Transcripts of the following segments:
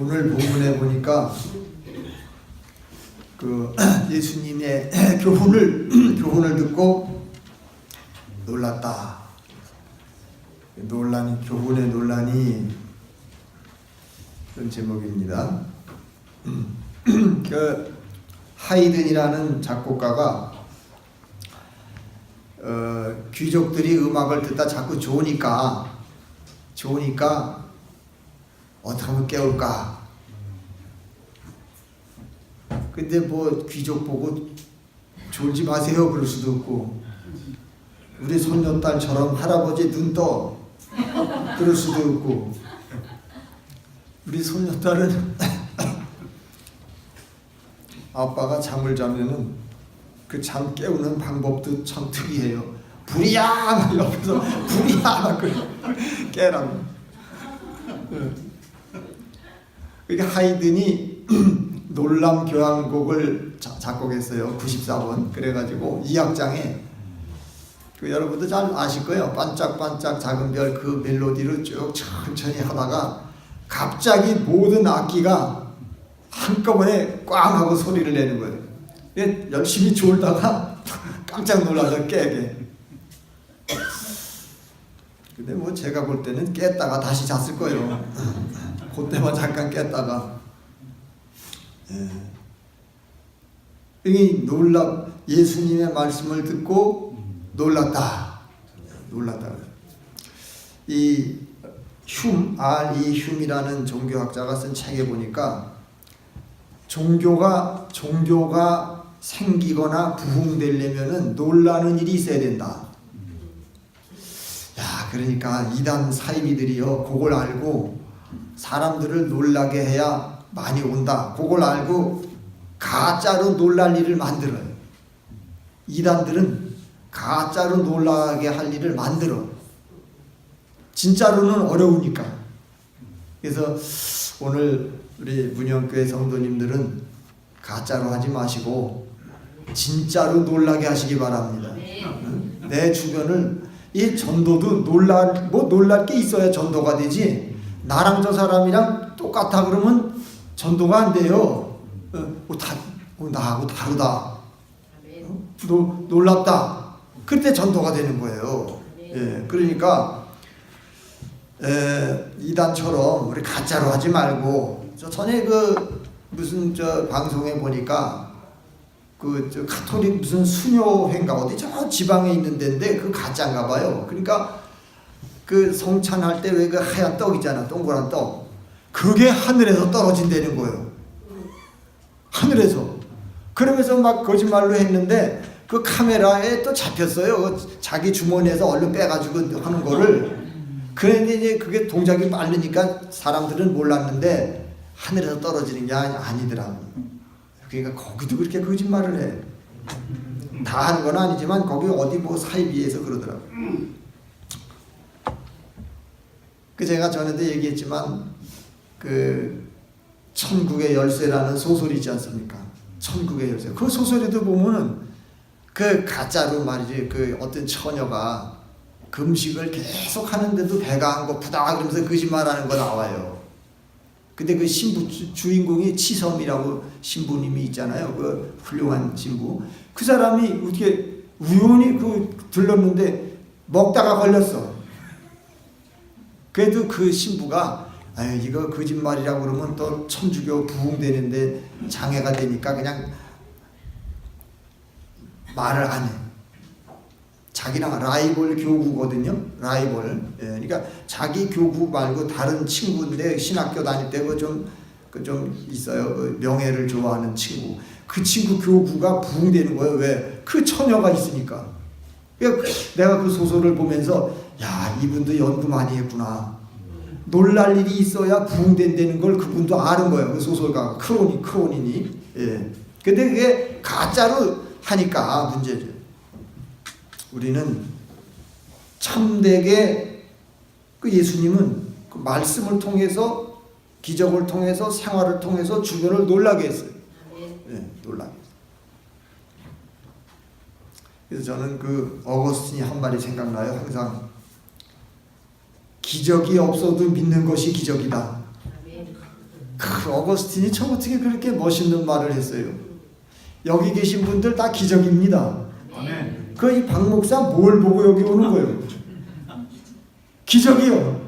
오늘 본문에 보니까 그 예수님의 교훈을 듣고 놀랐다. 교훈의 논란이 그런 제목입니다. 그 하이든이라는 작곡가가 귀족들이 음악을 듣다 자꾸 좋으니까 어떻게 하면 깨울까? 근데 뭐 귀족 보고 졸지 마세요 그럴 수도 없고, 우리 손녀딸처럼 할아버지 눈 떠 그럴 수도 없고, 우리 손녀딸은 아빠가 잠을 자면은 그 잠 깨우는 방법도 참 특이해요. 불이야! 막 옆에서 불이야! 막 깨라고. 그러니까 하이든이 놀람 교향곡을 작곡했어요. 94번. 그래가지고 2악장에 여러분도 잘 아실 거예요. 반짝반짝 작은 별 그 멜로디를 쭉 천천히 하다가 갑자기 모든 악기가 한꺼번에 꽝 하고 소리를 내는 거예요. 열심히 졸다가 깜짝 놀라서 깨게. 근데 뭐 제가 볼 때는 깼다가 다시 잤을 거예요. 그때만 잠깐 깼다가. 예수님의 말씀을 듣고 놀랐다. 이 R.E. 흉이라는 종교학자가 쓴 책에 보니까 종교가 생기거나 부흥되려면은 놀라는 일이 있어야 된다. 그러니까 이단 사이비들이요, 그걸 알고 사람들을 놀라게 해야 많이 온다. 그걸 알고 가짜로 놀랄 일을 만들어요. 이단들은 가짜로 놀라게 할 일을 만들어. 진짜로는 어려우니까. 그래서 오늘 우리 문영교회 성도님들은 가짜로 하지 마시고 진짜로 놀라게 하시기 바랍니다. 내 주변을, 이 전도도 놀랄 게 있어야 전도가 되지, 나랑 저 사람이랑 똑같아 그러면 전도가 안 돼요. 나하고 다르다. 놀랍다. 그때 전도가 되는 거예요. 그러니까 이단처럼 우리 가짜로 하지 말고, 전에 무슨 방송에 보니까 카톨릭 무슨 수녀회인가 어디 저 지방에 있는 데인데 그 가짜인가 봐요. 그러니까 그 성찬할 때 왜 그 하얀 떡 있잖아, 동그란 떡, 그게 하늘에서 떨어진다는 거예요. 하늘에서. 그러면서 막 거짓말로 했는데 그 카메라에 또 잡혔어요. 자기 주머니에서 얼른 빼가지고 하는 거를. 그런데 이제 그게 동작이 빠르니까 사람들은 몰랐는데 하늘에서 떨어지는 게 아니더라고. 그러니까 거기도 그렇게 거짓말을 해. 다 하는 건 아니지만 거기 어디 뭐 사이비에서 그러더라고. 제가 전에도 얘기했지만 천국의 열쇠라는 소설이 있지 않습니까? 천국의 열쇠. 그 소설에도 보면은 가짜로 말이지, 어떤 처녀가 금식을 계속 하는데도 배가 안 고프다 그러면서 거짓말하는 거 나와요. 근데 그 신부 주인공이 치섬이라고 신부님이 있잖아요. 그 훌륭한 신부. 그 사람이 어떻게 우연히 들렀는데 먹다가 걸렸어. 그래도 그 신부가 이거 거짓말이라고 그러면 또 천주교 부흥되는데 장애가 되니까 그냥 말을 안 해. 자기랑 라이벌 교구거든요. 라이벌. 그러니까 자기 교구 말고 다른 친구인데 신학교 다닐 때 좀 있어요. 명예를 좋아하는 친구. 그 친구 교구가 부흥되는 거예요. 왜? 그 처녀가 있으니까. 그러니까 내가 그 소설을 보면서 이분도 연구 많이 했구나. 놀랄 일이 있어야 부흥된다는 걸 그분도 아는 거예요. 그 소설가 크로닌이. 근데 그게 가짜로 하니까 문제죠. 우리는 참되게 예수님은 그 말씀을 통해서, 기적을 통해서, 생활을 통해서 주변을 놀라게 했어요. 놀라게 했어요. 그래서 저는 어거스틴이 한 말이 생각나요. 항상 기적이 없어도 믿는 것이 기적이다. 그 어거스틴이 참 어떻게 그렇게 멋있는 말을 했어요. 여기 계신 분들 다 기적입니다. 아멘. 그 이 박 목사 뭘 보고 여기 오는 거예요? 기적이요.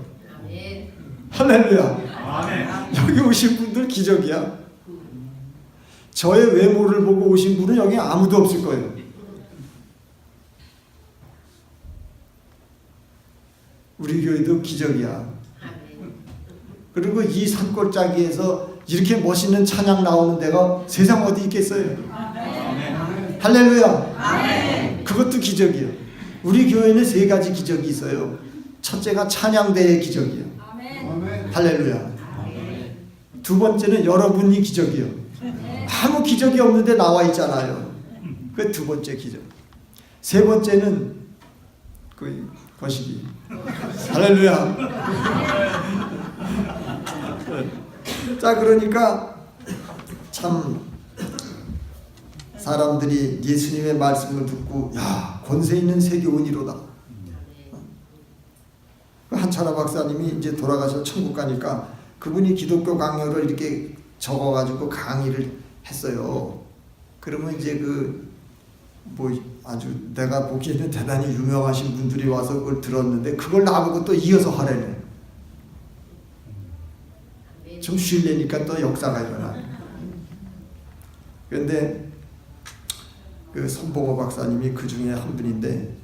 할렐루야. 아멘. 여기 오신 분들 기적이야. 저의 외모를 보고 오신 분은 여기 아무도 없을 거예요. 우리 교회도 기적이야. 그리고 이 산골짜기에서 이렇게 멋있는 찬양 나오는 데가 세상 어디 있겠어요? 아멘. 할렐루야. 아멘. 그것도 기적이에요. 우리 교회는 세 가지 기적이 있어요. 첫째가 찬양대의 기적이에요. 아멘. 할렐루야. 두 번째는 여러분이 기적이요. 아무 기적이 없는데 나와 있잖아요. 그 두 번째 기적. 세 번째는 그 거시기. 할렐루야. 자, 그러니까 참 사람들이 예수님의 말씀을 듣고 야, 권세 있는 세교원이로다. 한철아 박사님이 이제 돌아가셔 천국 가니까 그분이 기독교 강요를 이렇게 적어가지고 강의를 했어요. 그러면 이제 뭐 아주 내가 보기에는 대단히 유명하신 분들이 와서 그걸 들었는데 그걸 나보고 또 이어서 하래네. 좀 쉴래니까 또 역사가 일어나. 그런데 그 손봉호 박사님이 그 중에 한 분인데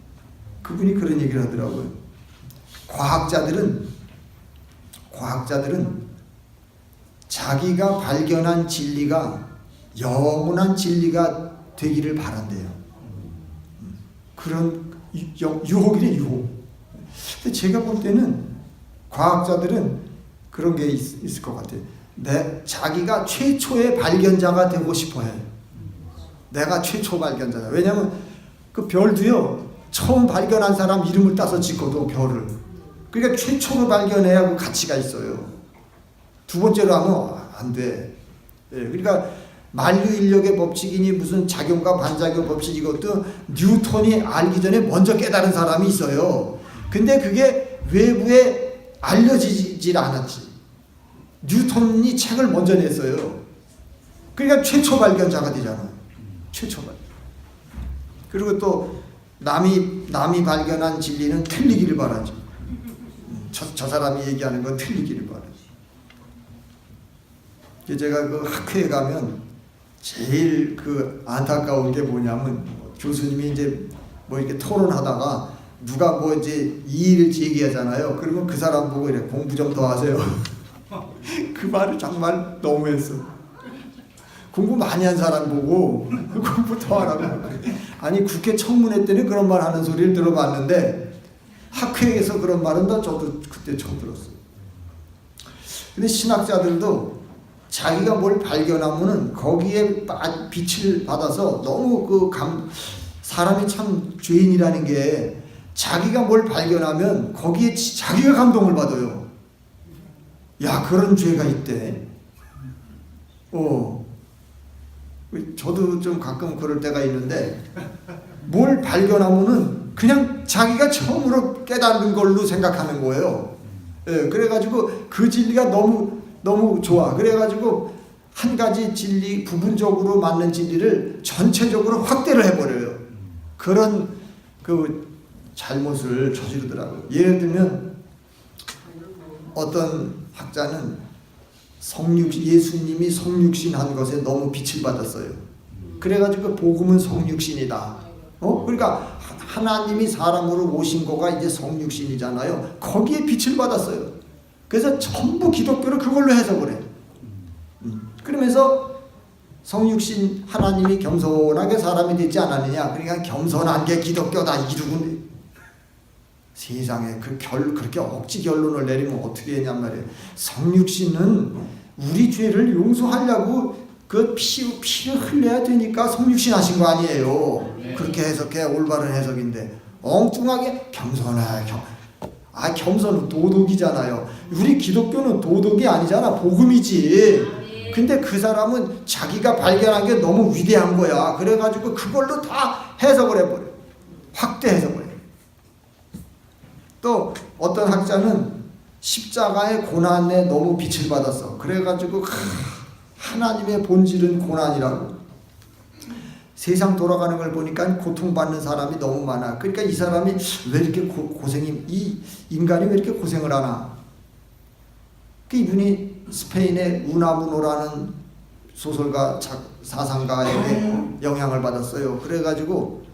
그분이 그런 얘기를 하더라고요. 과학자들은 자기가 발견한 진리가 영원한 진리가 되기를 바란대요. 그런 유혹이래, 유혹. 근데 제가 볼 때는 과학자들은 그런 게 있을 것 같아요. 자기가 최초의 발견자가 되고 싶어요. 내가 최초 발견자다. 왜냐하면 그 별도요, 처음 발견한 사람 이름을 따서 짓거든, 별을. 그러니까 최초로 발견해야 그 가치가 있어요. 두 번째로 하면 안 돼. 예, 그러니까 만유인력의 법칙이니 무슨 작용과 반작용 법칙, 이것도 뉴턴이 알기 전에 먼저 깨달은 사람이 있어요. 근데 그게 외부에 알려지질 않았지. 뉴턴이 책을 먼저 냈어요. 그러니까 최초 발견자가 되잖아요. 최초 발견. 그리고 또 남이 발견한 진리는 틀리기를 바라죠. 저 사람이 얘기하는 건 틀리기를 바라죠. 제가 그 학회에 가면 제일 그 안타까운 게 뭐냐면 교수님이 이제 뭐 이렇게 토론하다가 누가 뭐 이제 이의를 제기하잖아요. 그러면 그 사람 보고 이래, 공부 좀 더 하세요. 그 말을 정말 너무했어. 공부 많이 한 사람 보고 공부 더 하라고. 아니 국회 청문회 때는 그런 말 하는 소리를 들어봤는데 학회에서 그런 말은 저도 그때 처음 들었어요. 근데 신학자들도 자기가 뭘 발견하면은 거기에 빛을 받아서 너무 사람이 참 죄인이라는 게 자기가 뭘 발견하면 거기에 자기가 감동을 받아요. 야, 그런 죄가 있대. 저도 좀 가끔 그럴 때가 있는데 뭘 발견하면은 그냥 자기가 처음으로 깨달은 걸로 생각하는 거예요. 예, 그래가지고 그 진리가 너무 좋아. 그래가지고 한 가지 진리, 부분적으로 맞는 진리를 전체적으로 확대를 해버려요. 그런 그 잘못을 저지르더라고요. 예를 들면 어떤 학자는 예수님이 성육신 한 것에 너무 빛을 받았어요. 그래가지고 복음은 성육신이다. 그러니까 하나님이 사람으로 오신 거가 이제 성육신이잖아요. 거기에 빛을 받았어요. 그래서 전부 기독교를 그걸로 해석을 해. 그러면서 성육신 하나님이 겸손하게 사람이 되지 않았느냐. 그러니까 겸손한 게 기독교다 이러고 세상에 그렇게 억지 결론을 내리면 어떻게 했냔 말이에요. 성육신은 우리 죄를 용서하려고 그 피를 흘려야 되니까 성육신 하신 거 아니에요. 네. 그렇게 해석해 올바른 해석인데 엉뚱하게 겸손은 도덕이잖아요. 우리 기독교는 도덕이 아니잖아. 복음이지. 근데 그 사람은 자기가 발견한 게 너무 위대한 거야. 그래가지고 그걸로 다 해석을 해버려. 확대 해석을 해. 또 어떤 학자는 십자가의 고난에 너무 빛을 받았어. 그래가지고 하나님의 본질은 고난이라고. 세상 돌아가는 걸 보니까 고통받는 사람이 너무 많아. 그러니까 이 사람이 왜 이렇게 이 인간이 왜 이렇게 고생을 하나. 이분이 스페인의 우나무노라는 소설가 사상가에게 영향을 받았어요. 그래가지고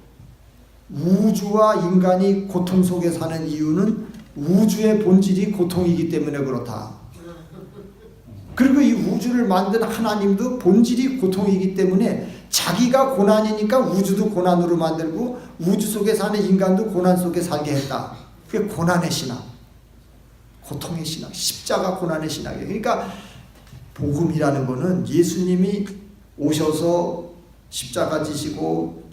우주와 인간이 고통 속에 사는 이유는 우주의 본질이 고통이기 때문에 그렇다. 그리고 이 우주를 만든 하나님도 본질이 고통이기 때문에 자기가 고난이니까 우주도 고난으로 만들고 우주 속에 사는 인간도 고난 속에 살게 했다. 그게 고난의 신학, 고통의 신학, 십자가 고난의 신학이에요. 그러니까 복음이라는 거는 예수님이 오셔서 십자가 지시고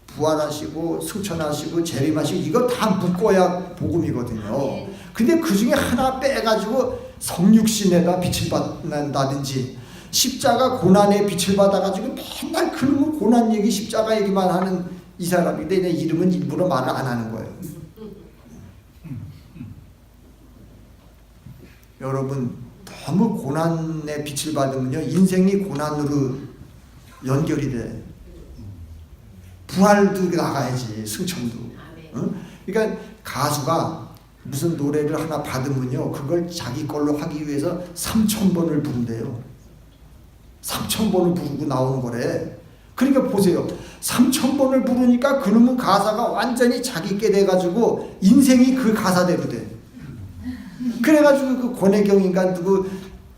부활하시고 승천하시고 재림하시고 이거 다 묶어야 복음이거든요. 근데 그 중에 하나 빼가지고 성육신에다 빛을 받는다든지 십자가 고난에 빛을 받아가지고 맨날 그놈의 고난 얘기 십자가 얘기만 하는 이 사람인데 내 이름은 일부러 말을 안 하는 거예요. 여러분 너무 고난의 빛을 받으면요 인생이 고난으로 연결이 돼. 부활도 나가야지 승천도. 응? 그러니까 가수가 무슨 노래를 하나 받으면요 그걸 자기 걸로 하기 위해서 3,000번을 부른대요. 3,000번을 부르고 나오는 거래. 그러니까 보세요. 3,000번을 부르니까 그놈의 가사가 완전히 자기께 돼가지고 인생이 그 가사대로 돼. 그래가지고 그 권혜경인가 누구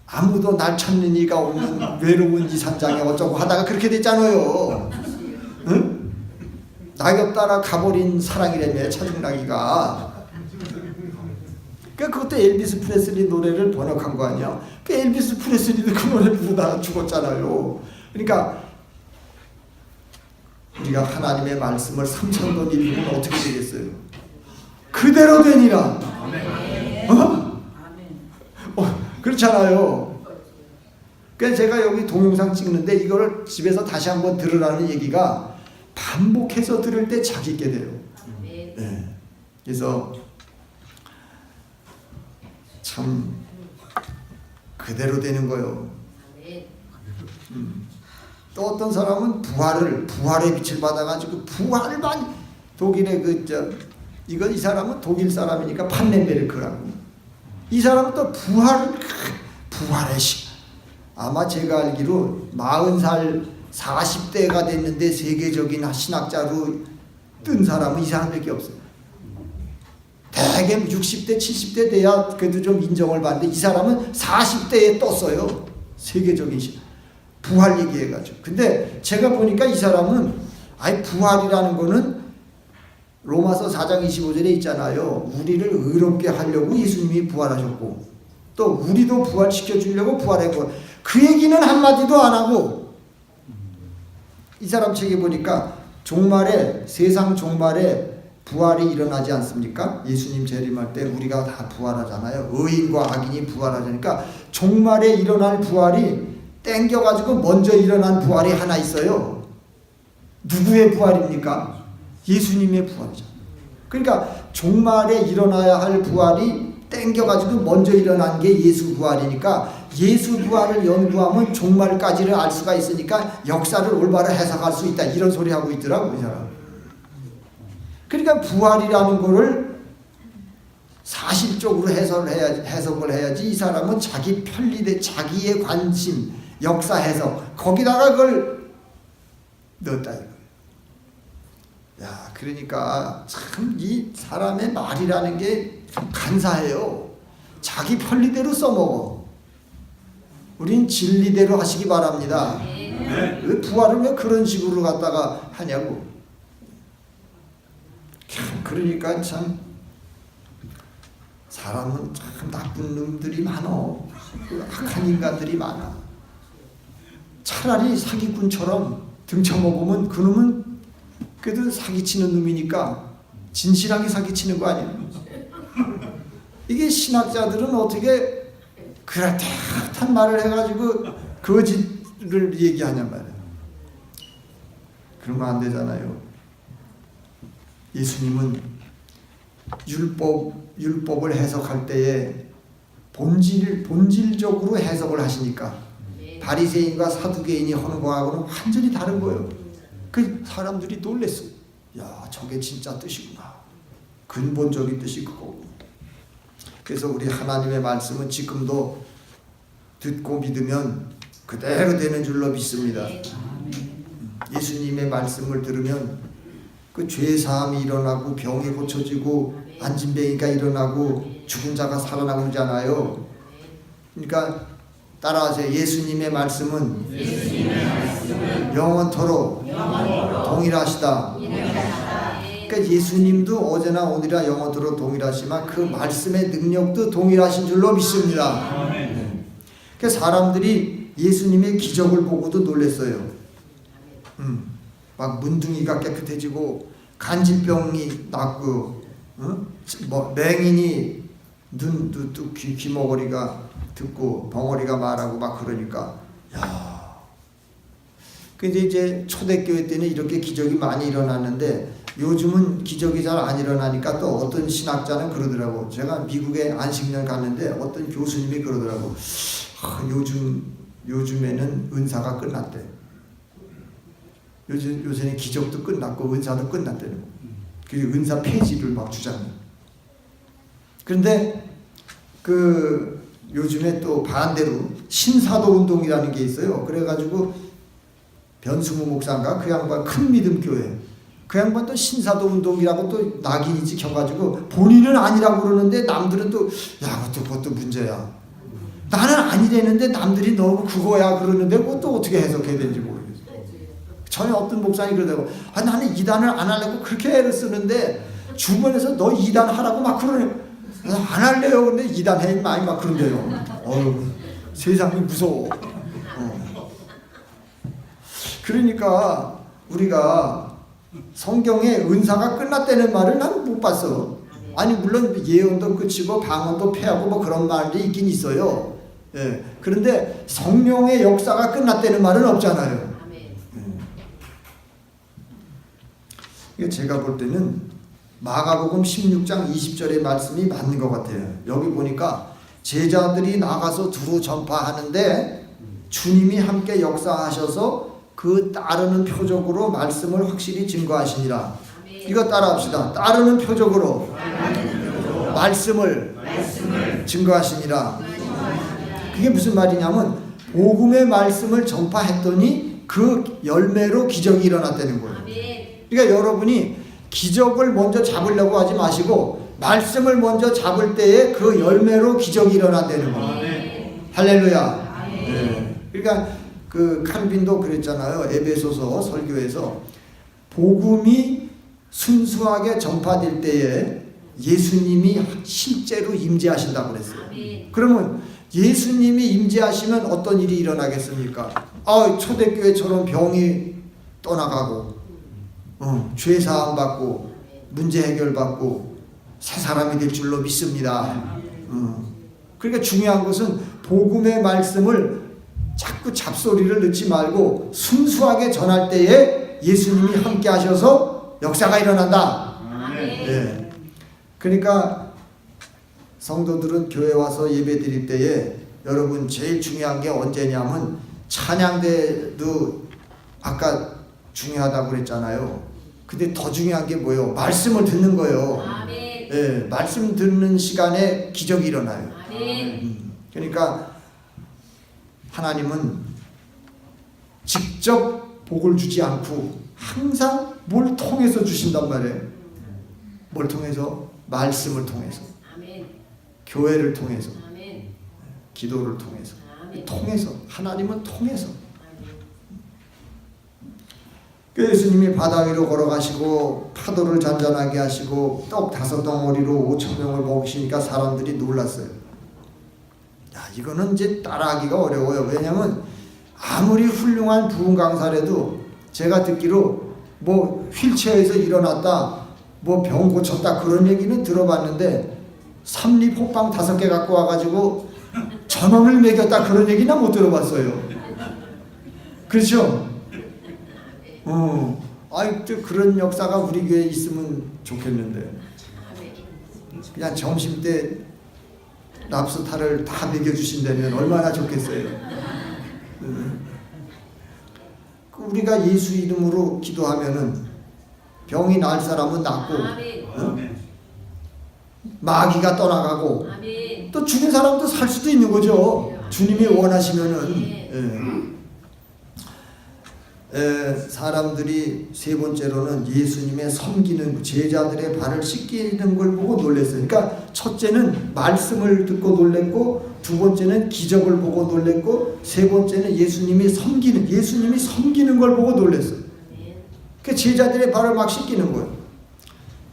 아무도 날 찾는 이가 없는 외로운 이 산장에 어쩌고 하다가 그렇게 됐잖아요. 응? 낙엽 따라 가버린 사랑이라며 차중락이가. 그것도 엘비스 프레슬리 노래를 번역한 거 아니야. 그 엘비스 프레슬리도 그 노래 부르다가 죽었잖아요. 그러니까 우리가 하나님의 말씀을 3,000번 읽으면 어떻게 되겠어요? 그대로 되니라. 그렇잖아요. 그래서 제가 여기 동영상 찍는데 이거를 집에서 다시 한번 들으라는 얘기가 반복해서 들을 때 자기 있게 돼요. 네. 그래서 참 그대로 되는 거예요. 또 어떤 사람은 부활의 빛을 받아가지고 부활만 독일의 이건 이 사람은 독일 사람이니까 판넨베르크라고. 이 사람은 또 부활의 시. 아마 제가 알기로 40살 40대가 됐는데 세계적인 신학자로 뜬 사람은 이 사람밖에 없어요. 대개 60대 70대 돼야 그래도 좀 인정을 받는데 이 사람은 40대에 떴어요. 세계적인 부활 얘기해가지고. 근데 제가 보니까 이 사람은 부활이라는 거는 로마서 4장 25절에 있잖아요. 우리를 의롭게 하려고 예수님이 부활하셨고 또 우리도 부활시켜 주려고 부활했고 그 얘기는 한마디도 안 하고 이 사람 책에 보니까 세상 종말에 부활이 일어나지 않습니까? 예수님 재림할 때 우리가 다 부활하잖아요. 의인과 악인이 부활하자니까 종말에 일어날 부활이 땡겨가지고 먼저 일어난 부활이 하나 있어요. 누구의 부활입니까? 예수님의 부활이죠. 그러니까 종말에 일어나야 할 부활이 땡겨가지고 먼저 일어난 게 예수 부활이니까 예수 부활을 연구하면 종말까지를 알 수가 있으니까 역사를 올바로 해석할 수 있다. 이런 소리 하고 있더라고요. 이 사람. 그러니까 부활이라는 거를 사실적으로 해석을 해야지 이 사람은 자기 편리대 자기의 관심 역사 해석 거기다가 그걸 넣었다 이거. 야, 그러니까 참 이 사람의 말이라는 게 참 간사해요. 자기 편리대로 써먹어. 우린 진리대로 하시기 바랍니다. 왜 부활을 왜 그런 식으로 갖다가 하냐고. 그러니까 참 사람은 참 나쁜 놈들이 많어. 악한 인간들이 많아. 차라리 사기꾼처럼 등쳐먹으면 그놈은 그래도 사기치는 놈이니까 진실하게 사기치는 거 아니에요. 이게 신학자들은 어떻게 그럴듯한 말을 해가지고 거짓을 얘기하냔 말이에요. 그러면 안 되잖아요. 예수님은 율법을 해석할 때에 본질적으로 해석을 하시니까 바리새인과 사두개인이 하는 거하고는 완전히 다른 거예요. 그 사람들이 놀랬어. 야, 저게 진짜 뜻이구나. 근본적인 뜻이 그거고. 그래서 우리 하나님의 말씀은 지금도 듣고 믿으면 그대로 되는 줄로 믿습니다. 예수님의 말씀을 들으면 그 죄사함이 일어나고 병이 고쳐지고 안진뱅이가 일어나고 죽은 자가 살아나고 그러잖아요. 그러니까 따라하세요. 예수님의 말씀은 영원토록 동일하시다. 그러니까 예수님도 어제나 오늘이나 영원토록 동일하시지만 그 말씀의 능력도 동일하신 줄로 믿습니다. 그러니까 사람들이 예수님의 기적을 보고도 놀랐어요. 막 문둥이가 깨끗해지고 간질병이 낫고, 뭐 맹인이 눈도 귀머거리가 듣고 벙어리가 말하고 막 그러니까, 야. 근데 이제 초대교회 때는 이렇게 기적이 많이 일어났는데 요즘은 기적이 잘 안 일어나니까 또 어떤 신학자는 그러더라고. 제가 미국에 안식년 갔는데 어떤 교수님이 그러더라고. 요즘에는 은사가 끝났대. 요새는 기적도 끝났고 은사도 끝났대는 거. 그 은사 폐지를 막 주장해. 그런데 그 요즘에 또 반대로 신사도 운동이라는 게 있어요. 그래가지고 변승우 목사인가 그 양반 큰 믿음 교회. 그 양반도 신사도 운동이라고 또 낙인이 찍혀가지고 본인은 아니라고 그러는데 남들은 또 야 그것도 문제야. 나는 아니라는데 남들이 너 그거야 그러는데 그것도 어떻게 해석해야 되는지 모르겠어. 전에 어떤 목사님이 그러더라고. 나는 이단을 안 하려고 그렇게 애를 쓰는데 주변에서 너 이단 하라고 막 그러네. 안 할래요. 근데 이단 해 많이 막 그런대요. 세상이 무서워. 그러니까 우리가 성경에 은사가 끝났다는 말을 난 못 봤어. 아니 물론 예언도 끝이고 방언도 패하고 뭐 그런 말이 있긴 있어요. 예. 그런데 성령의 역사가 끝났다는 말은 없잖아요. 제가 볼 때는 마가복음 16장 20절의 말씀이 맞는 것 같아요. 여기 보니까 제자들이 나가서 두루 전파하는데 주님이 함께 역사하셔서 그 따르는 표적으로 말씀을 확실히 증거하시니라. 이거 따라합시다. 따르는 표적으로 말씀을 증거하시니라. 그게 무슨 말이냐면 복음의 말씀을 전파했더니 그 열매로 기적이 일어났다는 거예요. 그러니까 여러분이 기적을 먼저 잡으려고 하지 마시고 말씀을 먼저 잡을 때에 그 열매로 기적이 일어난다는 거예요. 할렐루야. 네. 그러니까 그 칼빈도 그랬잖아요. 에베소서 설교에서 복음이 순수하게 전파될 때에 예수님이 실제로 임재하신다고 그랬어요. 그러면 예수님이 임재하시면 어떤 일이 일어나겠습니까? 초대교회처럼 병이 떠나가고 죄 사함 받고 문제 해결 받고 새 사람이 될 줄로 믿습니다. 그러니까 중요한 것은 복음의 말씀을 자꾸 잡소리를 넣지 말고 순수하게 전할 때에 예수님이 함께 하셔서 역사가 일어난다. 네. 그러니까 성도들은 교회 와서 예배 드릴 때에 여러분 제일 중요한 게 언제냐면 찬양대도 아까 중요하다고 그랬잖아요. 근데 더 중요한 게 뭐예요? 말씀을 듣는 거예요. 네, 말씀 듣는 시간에 기적이 일어나요. 그러니까 하나님은 직접 복을 주지 않고 항상 뭘 통해서 주신단 말이에요. 뭘 통해서? 말씀을 통해서, 교회를 통해서, 기도를 통해서, 통해서 하나님은 통해서. 예수님이 바다 위로 걸어가시고 파도를 잔잔하게 하시고 떡 5덩어리로 5,000명을 먹이시니까 사람들이 놀랐어요. 야, 이거는 이제 따라하기가 어려워요. 왜냐하면 아무리 훌륭한 부흥 강사라도 제가 듣기로 뭐 휠체어에서 일어났다, 뭐 병 고쳤다 그런 얘기는 들어봤는데 삼립 호빵 5개 갖고 와가지고 전원을 먹였다 그런 얘기는 못 들어봤어요. 그렇죠? 또 그런 역사가 우리 교회에 있으면 좋겠는데. 그냥 점심 때 랍스타를 다 먹여주신다면 얼마나 좋겠어요. 우리가 예수 이름으로 기도하면은 병이 날 사람은 낫고, 아멘. 마귀가 떠나가고, 아멘. 또 죽은 사람도 살 수도 있는 거죠. 주님이 원하시면은. 사람들이 세 번째로는 예수님의 섬기는 제자들의 발을 씻기는 걸 보고 놀랐어요. 그러니까 첫째는 말씀을 듣고 놀랐고, 두 번째는 기적을 보고 놀랐고, 세 번째는 예수님이 섬기는 걸 보고 놀랐어요. 그 제자들의 발을 막 씻기는 거예요.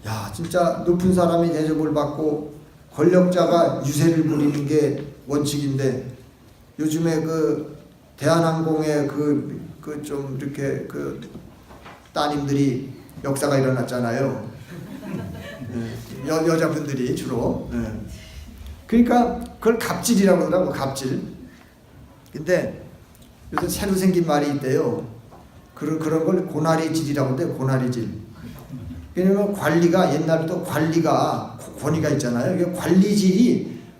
야, 진짜 높은 사람이 대접을 받고 권력자가 유세를 부리는 게 원칙인데, 요즘에 그 대한항공의 좀 이렇게 따님들이 역사가 일어났잖아요. 여자분들이 주로. 그러니까 그걸 갑질이라고 하더라고, 갑질. 근데 요새 새로 생긴 말이 있대요. 그런 걸 고나리질이라고 한대요, 고나리질. 왜냐면 관리가, 옛날부터 관리가 권위가 있잖아요. 이게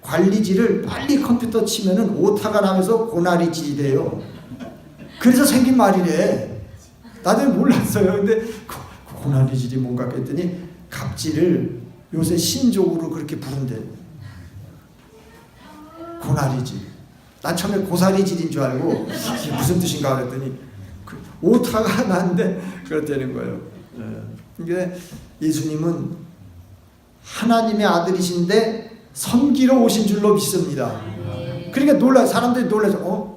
관리질을 빨리 컴퓨터 치면은 오타가 나면서 고나리질이 돼요. 그래서 생긴 말이래. 나도 몰랐어요. 근데 고나리질이 뭔가 했더니 갑질을 요새 신조어로 그렇게 부른대. 고나리질. 난 처음에 고사리질인 줄 알고 이게 무슨 뜻인가 그랬더니 오타가 났는데 그렇다는 거예요. 이게 예수님은 하나님의 아들이신데 섬기러 오신 줄로 믿습니다. 그러니까 사람들이 놀라서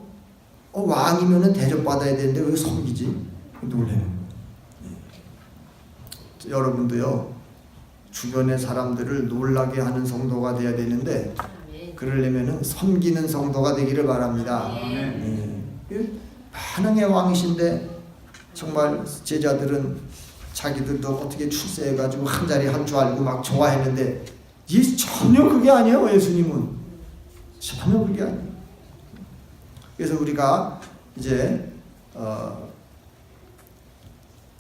왕이면은 대접받아야 되는데 왜 섬기지? 놀래는 거예요. 여러분도요, 주변의 사람들을 놀라게 하는 성도가 돼야 되는데, 그러려면은 섬기는 성도가 되기를 바랍니다. 반응의 왕이신데 정말 제자들은 자기들도 어떻게 출세해가지고 한 자리 할 줄 알고 막 좋아했는데, 전혀 그게 아니에요. 예수님은 전혀 그게 아니에요. 그래서 우리가 이제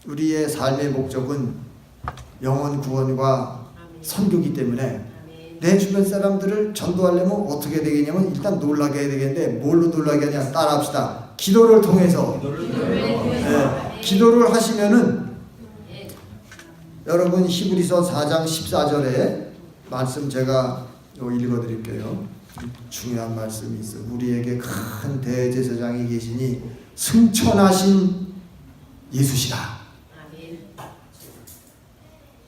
우리의 삶의 목적은 영혼 구원과 선교기 때문에 내 주변 사람들을 전도하려면 어떻게 되겠냐면 일단 놀라게 해야 되겠는데, 뭘로 놀라게 하냐? 따라합시다. 기도를 통해서. 기도를 하시면은 여러분 히브리서 4장 14절에 말씀 제가 읽어드릴게요. 중요한 말씀이 있어요. 우리에게 큰 대제사장이 계시니 승천하신 예수시라.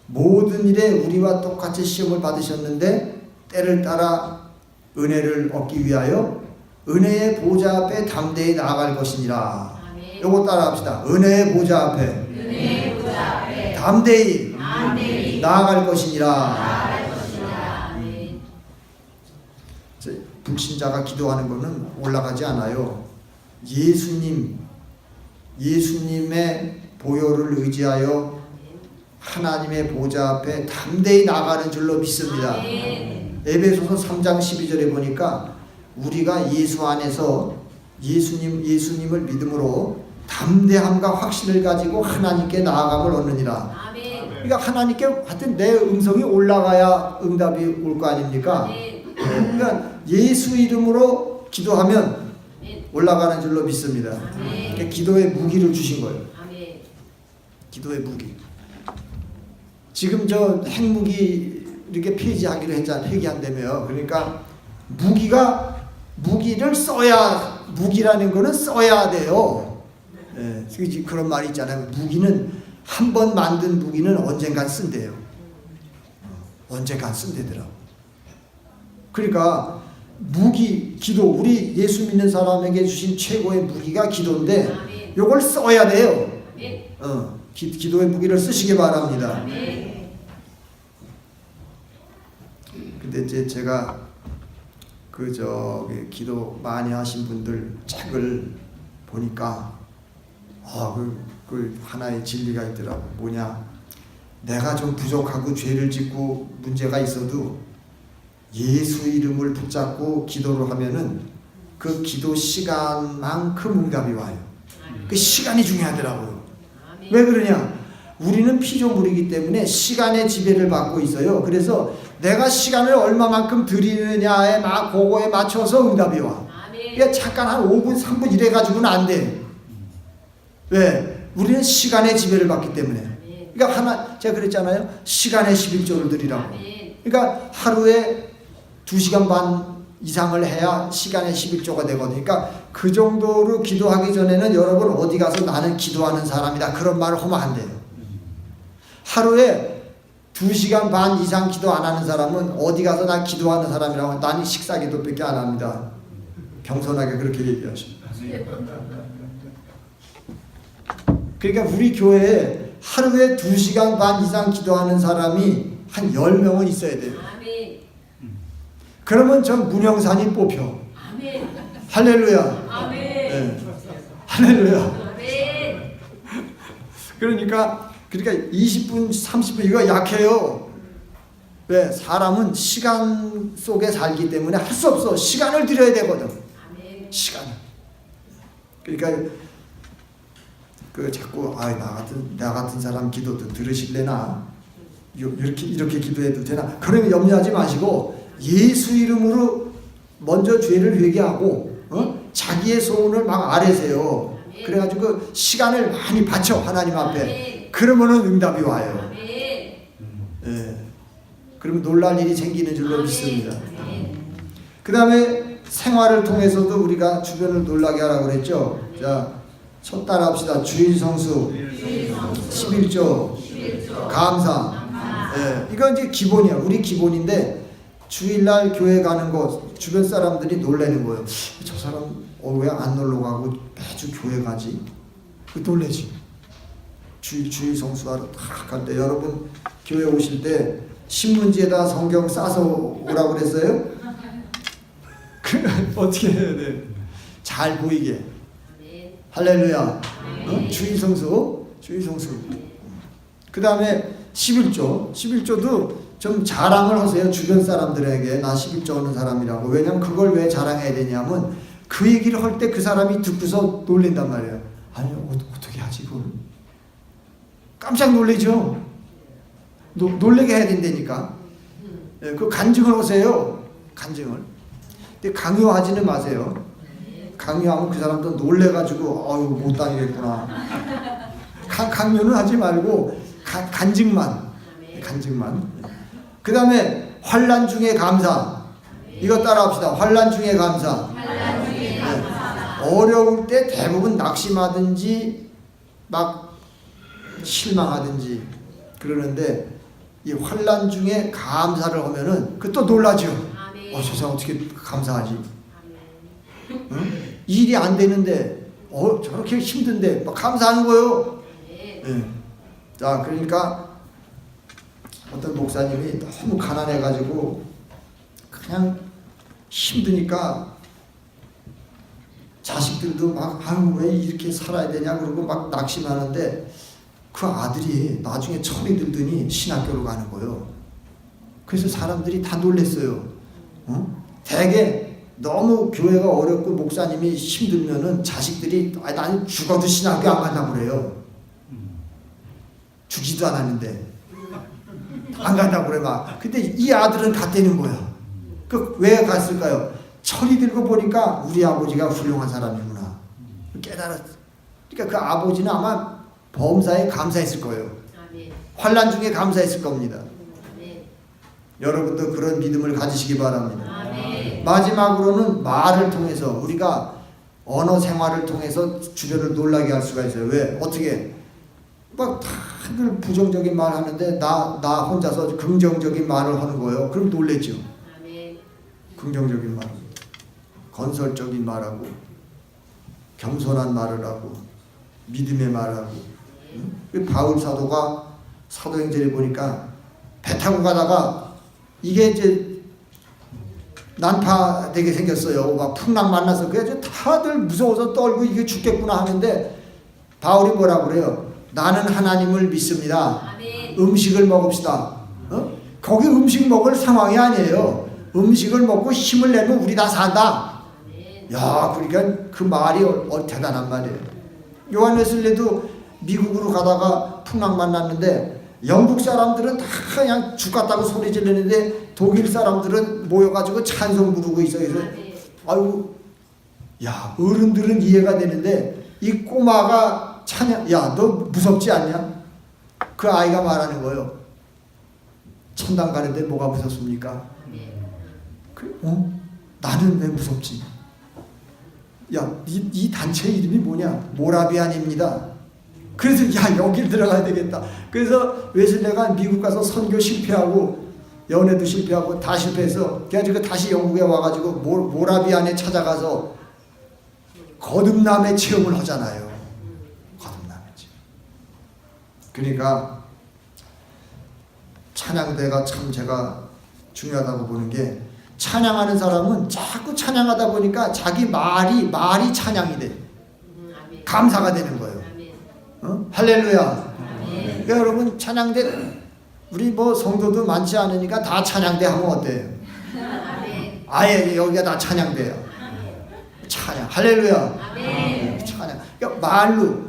모든 일에 우리와 똑같이 시험을 받으셨는데 때를 따라 은혜를 얻기 위하여 은혜의 보좌 앞에 담대히 나아갈 것이니라. 요거 따라 합시다. 은혜의 보좌 앞에 담대히 나아갈 것이니라. 불신자가 기도하는 것은 올라가지 않아요. 예수님의 보혈을 의지하여 하나님의 보좌 앞에 담대히 나가는 줄로 믿습니다. 에베소서 3장 12절에 보니까 우리가 예수 안에서 예수님을 믿음으로 담대함과 확신을 가지고 하나님께 나아감을 얻느니라. 그러니까 하나님께 하여튼 내 음성이 올라가야 응답이 올 거 아닙니까? 그러니까 예수 이름으로 기도하면 올라가는 줄로 믿습니다. 그러니까 기도의 무기를 주신 거예요. 기도의 무기. 지금 저 핵무기 이렇게 폐지하기로 했잖아요. 폐기한다며요. 그러니까 무기를 써야, 무기라는 거는 써야 돼요. 그런 말이 있잖아요. 무기는 한 번 만든 무기는 언젠간 쓴대요. 언젠간 쓴대더라고. 그러니까 기도, 우리 예수 믿는 사람에게 주신 최고의 무기가 기도인데 이걸 써야 돼요. 기도의 무기를 쓰시기 바랍니다. 근데 이제 제가 기도 많이 하신 분들 책을 보니까 그 하나의 진리가 있더라고. 뭐냐? 내가 좀 부족하고 죄를 짓고 문제가 있어도 예수 이름을 붙잡고 기도를 하면은 그 기도 시간만큼 응답이 와요. 그 시간이 중요하더라고요. 왜 그러냐? 우리는 피조물이기 때문에 시간의 지배를 받고 있어요. 그래서 내가 시간을 얼마만큼 드리느냐에 막 그거에 맞춰서 응답이 와. 그러니까 잠깐 한 5분, 3분 이래 가지고는 안 돼. 왜? 우리는 시간의 지배를 받기 때문에. 그러니까 제가 그랬잖아요. 시간의 11조를 드리라고. 그러니까 하루에 2시간 반 이상을 해야 시간의 11조가 되거든요. 그러니까 그 정도로 기도하기 전에는 여러분 어디 가서 나는 기도하는 사람이다 그런 말을 하면 안 돼요. 하루에 2시간 반 이상 기도 안 하는 사람은 어디 가서 나 기도하는 사람이라고 나는 식사 기도밖에 안 합니다. 겸손하게 그렇게 얘기하십니다. 그러니까 우리 교회에 하루에 2시간 반 이상 기도하는 사람이 한 10명은 있어야 돼요. 그러면 전 문영산이 뽑혀. 할렐루야. 네. 할렐루야. 그러니까 20분, 30분 이거 약해요. 왜? 사람은 시간 속에 살기 때문에 할 수 없어. 시간을 들여야 되거든. 시간을. 그러니까 자꾸 나 같은 사람 기도도 들으실래나? 이렇게 기도해도 되나? 그러면 염려하지 마시고 예수 이름으로 먼저 죄를 회개하고 자기의 소원을 막 아뢰세요. 그래가지고 시간을 많이 바쳐 하나님 앞에. 그러면은 응답이 와요. 예. 그러면 놀랄 일이 생기는 줄로 믿습니다. 그 다음에 생활을 통해서도 우리가 주변을 놀라게 하라고 그랬죠. 자, 첫 따라 합시다. 주일 성수, 11조, 감사. 예. 이건 이제 기본이야. 우리 기본인데 주일날 교회 가는 거 주변 사람들이 놀라는 거예요. 저 사람 왜 안 놀러 가고 매주 교회 가지? 놀래지. 주일 성수하러 딱 갈 때 여러분 교회 오실 때 신문지에다 성경 싸서 오라고 그랬어요? 어떻게 해야 돼? 잘 보이게. 할렐루야. 주일 성수. 그 다음에 11조도 좀 자랑을 하세요. 주변 사람들에게 나 11조 하는 사람이라고. 왜냐면 그걸 왜 자랑해야 되냐면 그 얘기를 할 때 그 사람이 듣고서 놀린단 말이에요. 아니 어떻게 하지 그걸? 깜짝 놀래죠. 놀래게 해야 된다니까. 네, 그 간증을 하세요. 간증을. 근데 강요하지는 마세요. 강요하면 그 사람도 놀래가지고 못 다니겠구나. 강요는 하지 말고 간증만. 그 다음에 환난 중에 감사. 이거 따라합시다. 환난 중에 감사. 네. 어려울 때 대부분 낙심하든지 막 실망하든지 그러는데 이 환난 중에 감사를 하면은 그 또 놀라죠. 저 사람 어떻게 감사하지? 응? 일이 안 되는데 저렇게 힘든데 막 감사하는 거예요. 네. 자, 그러니까 어떤 목사님이 너무 가난해가지고 그냥 힘드니까 자식들도 막 왜 이렇게 살아야 되냐 그러고 막 낙심하는데 그 아들이 나중에 철이 들더니 신학교로 가는 거예요. 그래서 사람들이 다 놀랬어요. 대개 너무 교회가 어렵고 목사님이 힘들면은 자식들이 나는 죽어도 신학교 안 간다고 그래요. 죽지도 않았는데 안 간다고 그래 막. 근데 이 아들은 갔다는 거야. 왜 갔을까요? 철이 들고 보니까 우리 아버지가 훌륭한 사람이구나 깨달았어. 그러니까 그 아버지는 아마 범사에 감사했을 거예요. 환난 중에 감사했을 겁니다. 여러분도 그런 믿음을 가지시기 바랍니다. 마지막으로는 말을 통해서 우리가 언어 생활을 통해서 주변을 놀라게 할 수가 있어요. 왜? 어떻게? 막 다들 부정적인 말 하는데 나 혼자서 긍정적인 말을 하는 거예요. 그럼 놀랬죠. 긍정적인 말, 건설적인 말하고 겸손한 말을 하고 믿음의 말하고. 바울 사도가 사도행전에 보니까 배 타고 가다가 이게 이제 난파되게 생겼어요. 막 풍랑 만나서 그래서 다들 무서워서 떨고 이게 죽겠구나 하는데 바울이 뭐라고 그래요? 나는 하나님을 믿습니다. 음식을 먹읍시다. 거기 음식 먹을 상황이 아니에요. 음식을 먹고 힘을 내면 우리 다 산다. 야, 그러니까 그 말이 대단한 말이에요. 요한 웨슬리도 미국으로 가다가 풍랑 만났는데 영국 사람들은 다 그냥 죽겠다고 소리 지르는데 독일 사람들은 모여가지고 찬송 부르고 있어요. 그래서 아이고, 야, 어른들은 이해가 되는데 이 꼬마가 찬양, 야, 너 무섭지 않냐? 그 아이가 말하는 거예요. 천당 가는데 뭐가 무섭습니까? 나는 왜 무섭지? 야, 이 단체 이름이 뭐냐? 모라비안입니다. 그래서 야, 여길 들어가야 되겠다. 그래서 웨슬레가 미국 가서 선교 실패하고 연애도 실패하고 다 실패해서 그래가지고 다시 영국에 와가지고 모라비안에 찾아가서 거듭남의 체험을 하잖아요. 거듭남의 체험. 그러니까 찬양대가 참 제가 중요하다고 보는 게, 찬양하는 사람은 자꾸 찬양하다 보니까 자기 말이 찬양이 돼. 감사가 되는 거예요. 할렐루야. 그러니까 여러분, 찬양대, 우리 뭐 성도도 많지 않으니까 다 찬양대 하면 어때요? 아예 여기가 다 찬양대예요. 찬양, 할렐루야. 찬양. 그러니까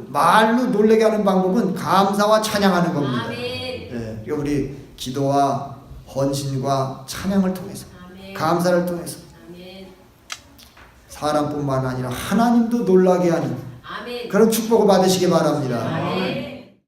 말로 놀래게 하는 방법은 감사와 찬양하는 겁니다. 네, 그러니까 우리 기도와 헌신과 찬양을 통해서, 감사를 통해서 사람뿐만 아니라 하나님도 놀라게 하는 그런 축복을 받으시기 바랍니다.